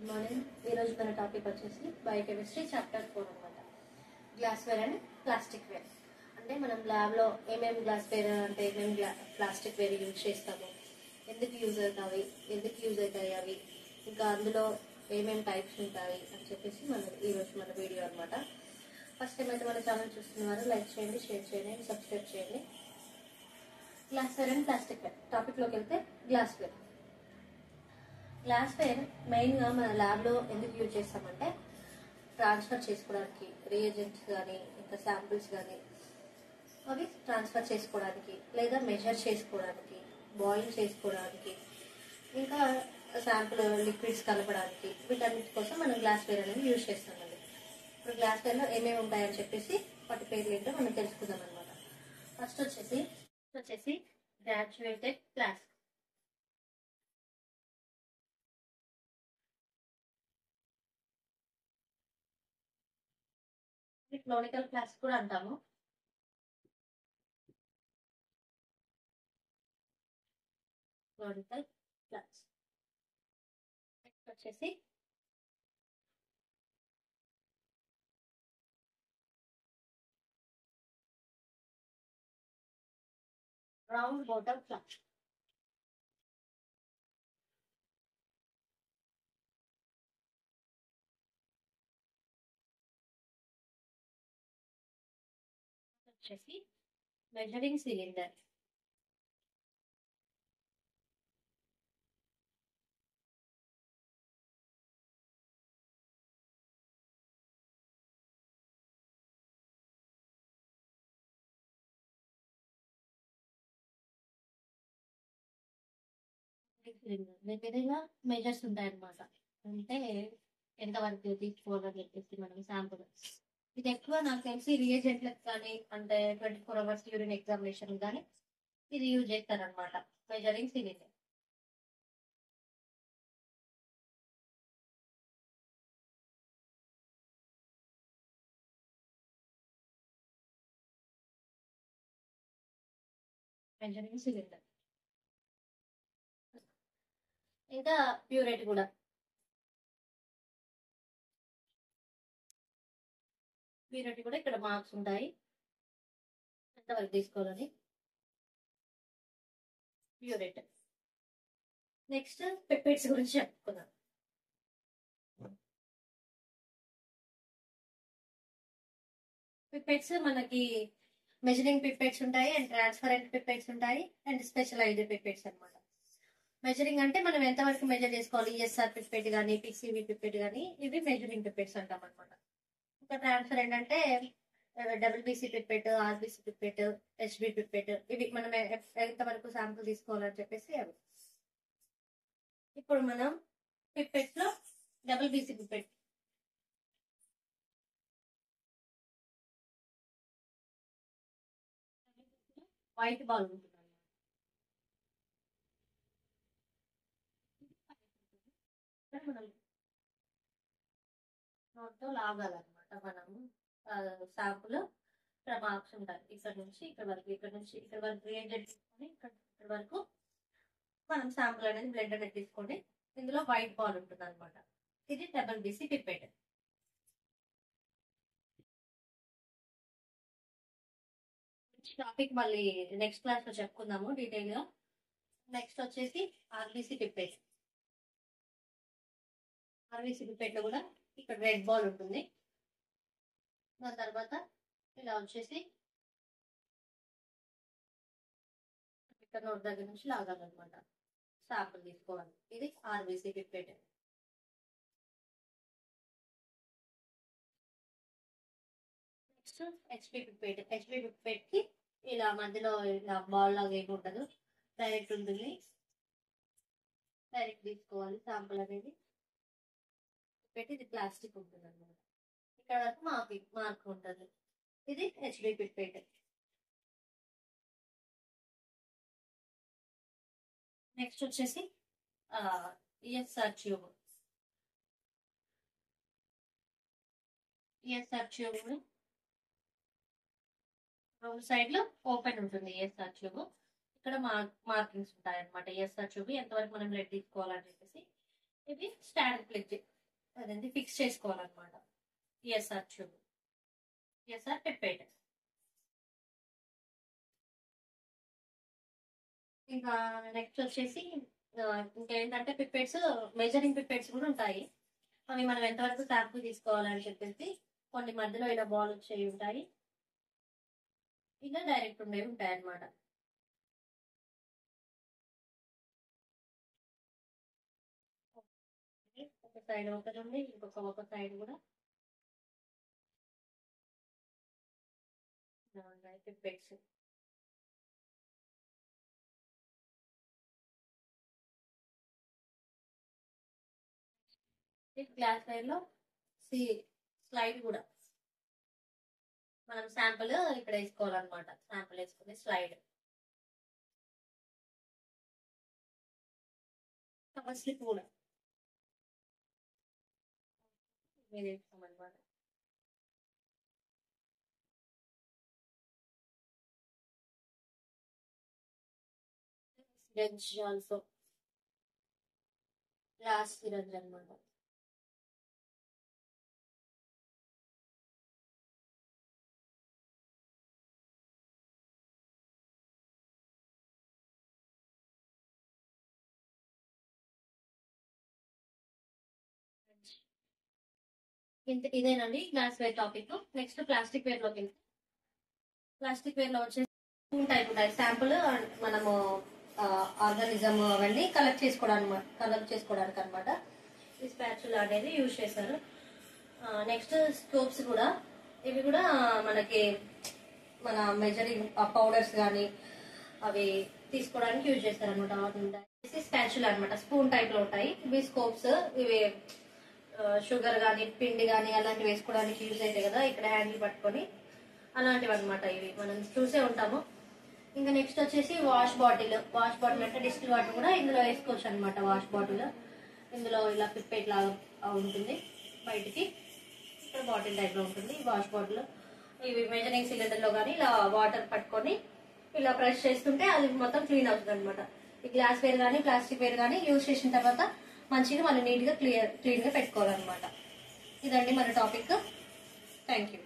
Good morning. ఈరోజు మన topic వచ్చేసి బయోకెమిస్ట్రీ చాప్టర్ 4 అనమాట. Glassware and plastic ware. అంటే మనం ల్యాబ్లో ఏమేమి గ్లాస్వేర్ అంటే ఏమేమి ప్లాస్టిక్ వేర్ యూజ్ చేస్తాము, ఎందుకు యూజ్ అవుతాయి అవి, ఇంకా అందులో ఏమేమి టైప్స్ ఉంటాయి అని చెప్పేసి ఈరోజు మన వీడియో అనమాట. ఫస్ట్ టైం అయితే మన ఛానల్ చూస్తున్నారు, లైక్ చేయండి, షేర్ చేయండి, సబ్స్క్రైబ్ చేయండి. గ్లాస్వేర్ అండ్ ప్లాస్టిక్ వేర్ టాపిక్లోకి వెళ్తే గ్లాస్వేర్ మెయిన్గా మన ల్యాబ్లో ఎందుకు యూజ్ చేస్తామంటే ట్రాన్స్ఫర్ చేసుకోవడానికి, రియేజెంట్స్ కానీ ఇంకా శాంపిల్స్ కానీ అవి ట్రాన్స్ఫర్ చేసుకోవడానికి, లేదా మెజర్ చేసుకోవడానికి, బాయిల్ చేసుకోవడానికి, ఇంకా శాంపుల్ లిక్విడ్స్ కలపడానికి, వీటన్నిటి కోసం మనం గ్లాస్వేర్ అనేది యూజ్ చేస్తామండి. ఇప్పుడు గ్లాస్వేర్లో ఏమేమి ఉంటాయని చెప్పేసి వాటి పేర్లు ఏంటో మనం తెలుసుకుందాం అనమాట. ఫస్ట్ వచ్చేసి గ్రాడ్యుయేటెడ్ ఫ్లాస్క్. క్లోనికల్ ఫ్లాస్క్ కూడా అంటాము. క్లోనికల్ ఫ్లాస్క్. నెక్స్ట్ వచ్చేసి రౌండ్ బాటమ్ ఫ్లాస్క్. వచ్చేసి మెజరింగ్ సిలిండర్. దీని విధంగా మెజర్స్ ఉంటాయన్నమాట. అంటే ఎంతవరకు తీసుకోవాలని చెప్పేసి మనం శాంపుల్. ఇది ఎక్కువ నాకు తెలిసి రియేజెంట్లకు కానీ, అంటే 24 hours యూరిన్ ఎగ్జామినేషన్ కానీ ఇది యూజ్ చేస్తారనమాట, మెజరింగ్ సిలిండర్. Measuring cylinder. ఇంకా ప్యూరేట్ కూడా. ఇక్కడ మార్క్స్ ఉంటాయి ఎంతవరకు తీసుకోవాలని. ప్యూరేట్. నెక్స్ట్ పిపెట్స్ గురించి చెప్పుకుందాం. పిపెట్స్ మనకి మెజరింగ్ పిపెట్స్ ఉంటాయి, అండ్ ట్రాన్స్పరెంట్ పిపెట్స్ ఉంటాయి, అండ్ స్పెషలైజ్డ్ పిపెట్స్ అనమాట. మెజరింగ్ అంటే మనం ఎంతవరకు మెజర్ చేసుకోవాలి, ఈఎస్ఆర్ పిపెట్ కానీ, పిసివి పిపెట్ కానీ, ఇవి మెజరింగ్ పిపెట్స్ అంటాం అనమాట. ఇంకా ట్రాన్స్పరెంట్ అంటే WBC pipette, RBC pipette, HB pipette, ఇవి మనం ఎంతవరకు శాంపుల్ తీసుకోవాలని చెప్పేసి అవి. ఇప్పుడు మనం పిపెట్స్ లో డబ్ల్యూబీసీ పిపెట్. వైట్ బాల్ ఉంటుంది. మనం నోట్తో లాగాలన్నమాట. మనము శాంపుల్ మార్క్స్ ఉంటాయి. ఇక్కడ నుంచి ఇక్కడ వరకు, రియేజెంట్ తీసుకొని ఇక్కడ వరకు మనం శాంపుల్ అనేది బ్లడ్ అనేది తీసుకొని ఇందులో వైట్ బాల్ ఉంటుంది అనమాట. ఇది డబ్ల్యూబీసీ పిపెట్. టాపిక్ మళ్ళీ నెక్స్ట్ క్లాస్ లో చెప్పుకుందాము డీటెయిల్ గా. నెక్స్ట్ వచ్చేసి ఆర్బీసీ పిపెట్. ఆర్బీసీ పిపెట్ లో కూడా ఇక్కడ రెడ్ బాల్ ఉంటుంది. దాని తర్వాత ఇలా వచ్చేసి ఇక్కడ నోట్ దగ్గర నుంచి లాగాలన్నమాట, శాంపుల్ తీసుకోవాలి. ఇది RBC pipette. Next HP pipette. HP pipette కి ఇలా మధ్యలో ఇలా బాల్ లాగా ఏమి ఉండదు, డైరెక్ట్ ఉంటుంది. డైరెక్ట్ తీసుకోవాలి శాంపుల్ అనేది. పిపెట్ ఇది ప్లాస్టిక్ ఉంటుంది అనమాట. ఇక్కడ వరకు మార్క్ ఉంటుంది. ఇది హెచ్బి పిపెట్. నెక్స్ట్ వచ్చేసి ఈఎస్ఆర్ ట్యూబ్. రెండు సైడ్ లో ఓపెన్ ఉంటుంది ఈఎస్ఆర్ ట్యూబ్. ఇక్కడ మార్కింగ్స్ ఉంటాయి అనమాట. ఈఎస్ఆర్ ట్యూబ్ ఎంతవరకు మనం బ్లడ్ తీసుకోవాలని చెప్పేసి. ఇది స్టాండర్డ్ ప్లేట్ అదేంటి ఫిక్స్ చేసుకోవాలన్నమాట. ESR tube, ESR pipette. ఇంకా నెక్స్ట్ వచ్చేసి ఇంకేంటంటే పిప్పెట్స్, మెజరింగ్ పిప్పెట్స్ కూడా ఉంటాయి. అవి మనం ఎంతవరకు శాంపుల్ తీసుకోవాలని చెప్పేసి కొన్ని మధ్యలో ఇలా బాల్ వచ్చేవి ఉంటాయి, ఇలా డైరెక్ట్ ఉండేవి ఉంటాయి అన్నమాట. ఒక సైడ్ ఒకటి ఉంది, ఒక సైడ్ కూడా పిప్పెట్స్. గ్లాస్ వైర్ లో స్లైడ్ కూడా మనం శాంపుల్ ఇక్కడ వేసుకోవాలన్నమాట. శాంపుల్ వేసుకుని స్లైడ్, కవర్ స్లిప్ కూడా మీరు వేసుకోమన్నమాట. సిరంజ్ ఆల్సో, గ్లాస్ సిరంజ్ అనమాట. ఇదేనండి glass ware topic. Next plastic ware లోకి వెళ్తే, ప్లాస్టిక్ వేర్ లో వచ్చేసి స్పూన్ టైప్ ఉంటాయి. శాంపుల్ మనము ఆర్గానిజం అవన్నీ కలెక్ట్ చేసుకోవడానికి అనమాట ఈ స్పాచులా అనేది యూజ్ చేశారు. నెక్స్ట్ స్కోప్స్ కూడా, ఇవి కూడా మనకి మన మెజరింగ్ పౌడర్స్ కానీ అవి తీసుకోవడానికి యూజ్ చేస్తారు అనమాట. స్పాచులా అనమాట, స్పూన్ టైప్ లో ఉంటాయి ఇవి స్కోప్స్. ఇవి షుగర్ కానీ పిండి కానీ అలాంటివి వేసుకోవడానికి యూజ్ అవుతాయి కదా, ఇక్కడ హ్యాండిల్ పట్టుకొని అలాంటివి అనమాట. ఇవి మనం చూసే ఉంటాము. ఇంకా నెక్స్ట్ వచ్చేసి వాష్ బాటిల్. వాష్ బాటిల్ అంటే డిస్టిల్ వాటర్ కూడా ఇందులో వేసుకోవచ్చు అనమాట. వాష్ బాటిల్ ఇందులో ఇలా పిప్పెట్ లాగా ఉంటుంది, బయటికి ఇక్కడ బాటిల్ టైప్ లో ఉంటుంది వాష్ బాటిల్. ఇవి మెజరింగ్ సిలిండర్ లో కానీ ఇలా వాటర్ పట్టుకొని ఇలా ప్రెస్ చేస్తుంటే అది మొత్తం క్లీన్ అవుతుంది అనమాట. ఈ గ్లాస్ వేర్ కానీ ప్లాస్టిక్ వేర్ కానీ యూజ్ చేసిన తర్వాత మంచిగా మనం నీట్ గా క్లీన్ గా పెట్టుకోవాలన్నమాట. ఇదండి మన టాపిక్. Thank you.